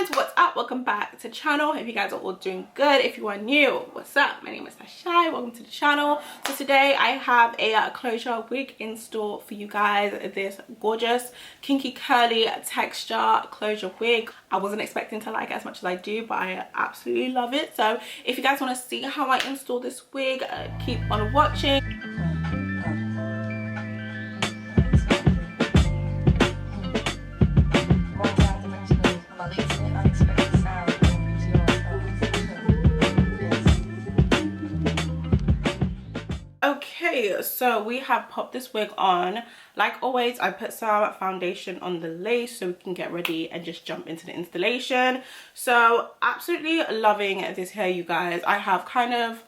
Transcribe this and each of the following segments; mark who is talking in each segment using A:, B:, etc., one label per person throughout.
A: friends, what's up? Welcome back to the channel. Hope you guys are all doing good. If you are new, what's up? My name is Shai. Welcome to the channel. So today I have a closure wig install for you guys. This gorgeous kinky curly texture closure wig. I wasn't expecting to like it as much as I do, but I absolutely love it. So if you guys want to see how I install this wig, keep on watching. Okay, so we have popped this wig on. Like always, I put some foundation on the lace so we can get ready and just jump into the installation. So absolutely loving this hair, you guys. I have kind of,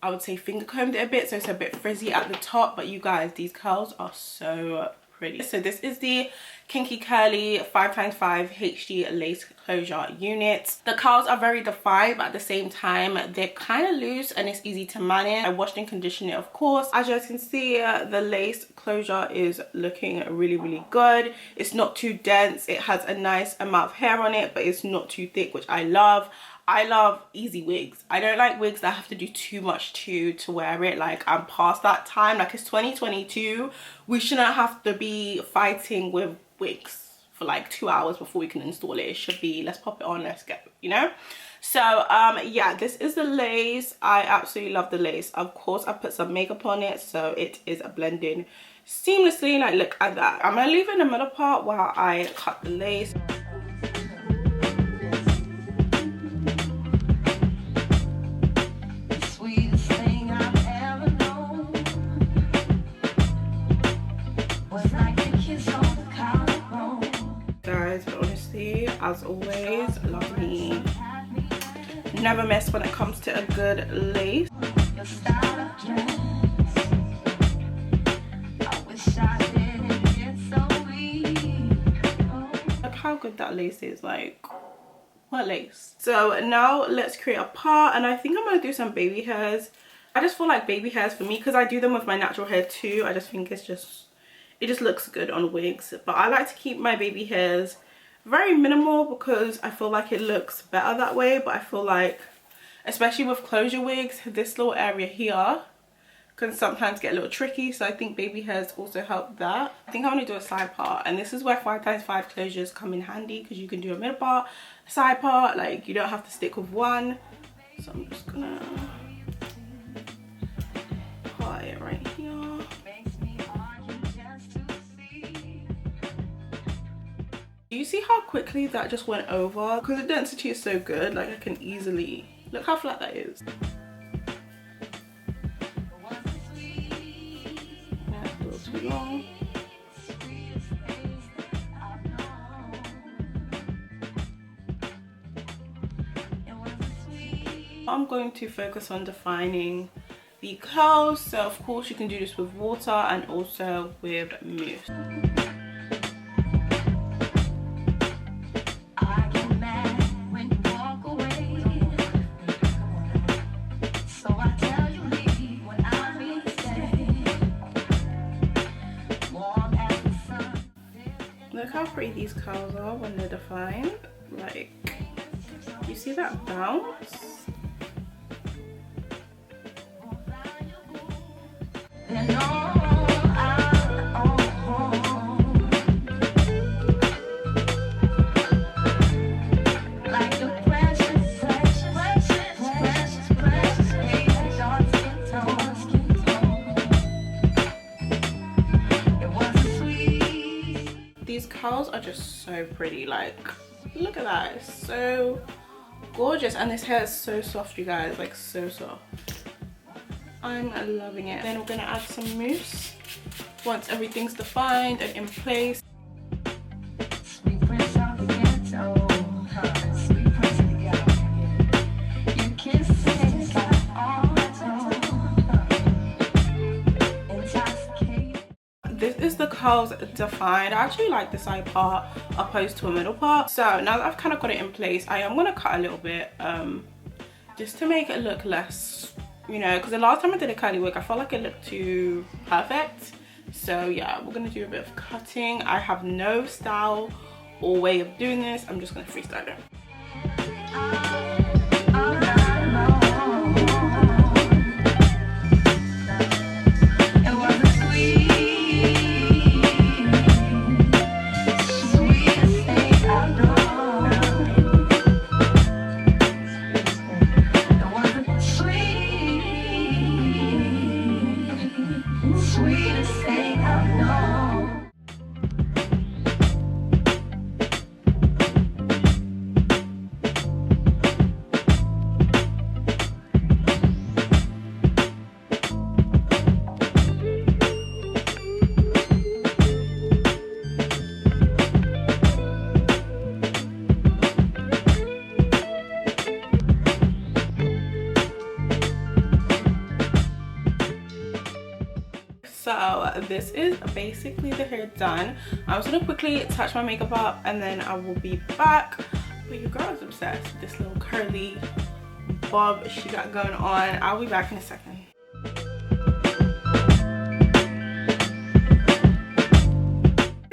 A: I would say, finger combed it a bit, so it's a bit frizzy at the top, but you guys, these curls are so pretty. So this is the Kinky Curly 5x5 HD lace closure unit. The curls are very defined, but at the same time they're kind of loose and it's easy to manage. I washed and conditioned it, of course. As you guys can see, the lace closure is looking really good. It's not too dense. It has a nice amount of hair on it, but it's not too thick, which I love. I love easy wigs. I don't like wigs that have to do too much to wear it. Like, I'm past that time. Like, it's 2022. We shouldn't have to be fighting with wigs for like 2 hours before we can install it. It should be, let's pop it on, let's get, you know. So yeah, this is the lace. I absolutely love the lace. Of course, I put some makeup on it, so it is blending seamlessly. Like, look at that. I'm gonna leave it in the middle part while I cut the lace. Guys, but honestly, as always, love me. Never miss when it comes to a good lace. Look how good that lace is. Like, what lace? So now let's create a part, and I think I'm gonna do some baby hairs. I just feel like baby hairs for me, because I do them with my natural hair too. I just think it just looks good on wigs, but I like to keep my baby hairs very minimal because I feel like it looks better that way. But I feel like, especially with closure wigs, this little area here can sometimes get a little tricky, so I think baby hairs also help that. I think I'm gonna do a side part, and this is where 5x5 closures come in handy, because you can do a middle part, a side part. Like, you don't have to stick with one. So I'm just gonna part it right here. Do you see how quickly that just went over? Because the density is so good, like I can easily, look how flat that is. That's a little too long. I'm going to focus on defining the curls. So of course you can do this with water and also with mousse. Look how pretty these curls are when they're defined. Like, you see that bounce? These curls are just so pretty. Like, look at that, it's so gorgeous, and this hair is so soft, you guys, like so soft. I'm loving it. Then we're gonna add some mousse once everything's defined and in place. This is the curls defined. I actually like the side part opposed to a middle part. So now that I've kind of got it in place, I am going to cut a little bit just to make it look less, you know, because the last time I did a curly wig I felt like it looked too perfect. So yeah, we're going to do a bit of cutting. I have no style or way of doing this. I'm just gonna freestyle it. So this is basically the hair done. I'm just gonna quickly touch my makeup up and then I will be back. But your girl is obsessed with this little curly bob she got going on. I'll be back in a second.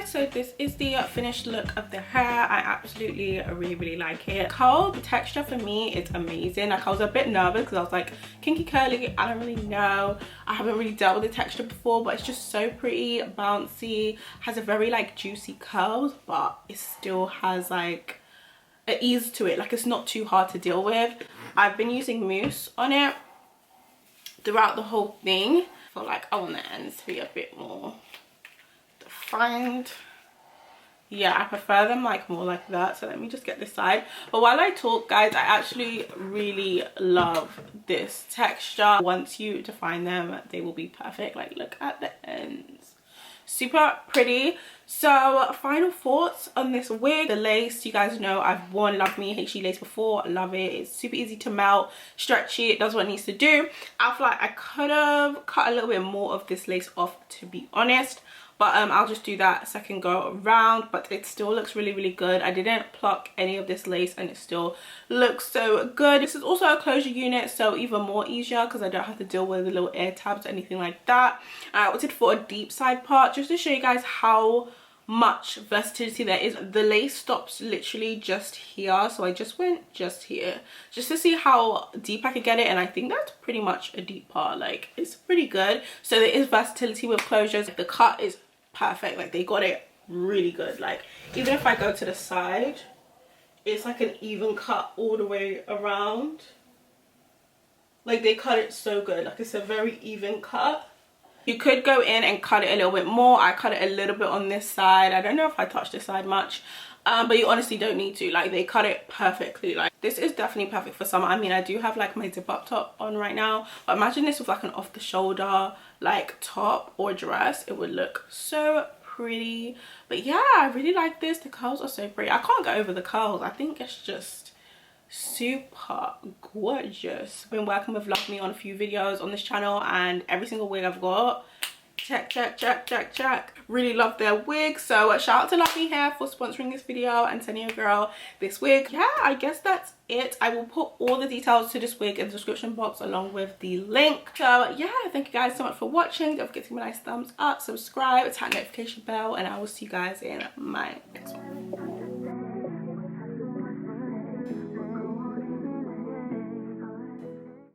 A: So this is the finished look of the hair. I absolutely really like it. Curl, the texture for me is amazing. Like I was a bit nervous because I was like, kinky curly, I don't really know. I haven't really dealt with the texture before, but it's just so pretty, bouncy, has a very like juicy curls, but it still has like an ease to it. Like it's not too hard to deal with. I've been using mousse on it throughout the whole thing. I feel like I want the ends to be a bit more defined. Yeah, I prefer them like more like that. So let me just get this side. But while I talk, guys, I actually really love this texture. Once you define them, they will be perfect. Like look at the ends, super pretty. So final thoughts on this wig. The lace, you guys know I've worn Love Me HD lace before. I love it. It's super easy to melt, stretchy, it does what it needs to do. I feel like I could have cut a little bit more of this lace off, to be honest, but I'll just do that second go around. But it still looks really good. I didn't pluck any of this lace and it still looks so good. This is also a closure unit, so even more easier because I don't have to deal with the little air tabs or anything like that. I opted for a deep side part just to show you guys how much versatility there is. The lace stops literally just here, so I just went just here just to see how deep I could get it, and I think that's pretty much a deep part. Like it's pretty good. So there is versatility with closures. The cut is perfect. Like they got it really good. Like even if I go to the side, it's like an even cut all the way around. Like they cut it so good. Like it's a very even cut. You could go in and cut it a little bit more. I cut it a little bit on this side. I don't know if I touched this side much, but you honestly don't need to. Like they cut it perfectly. Like this is definitely perfect for summer. I mean, I do have like my zip up top on right now, but imagine this with like an off the shoulder like top or dress. It would look so pretty. But yeah, I really like this. The curls are so pretty. I can't go over the curls. I think it's just super gorgeous. I've been working with Love Me on a few videos on this channel, and every single wig I've got, check. Really love their wigs. So shout out to LUVMEHAIR for sponsoring this video and sending your girl this wig. Yeah, I guess that's it. I will put all the details to this wig in the description box along with the link. So yeah, thank you guys so much for watching. Don't forget to give me a nice thumbs up, subscribe, tap notification bell, and I will see you guys in my next one.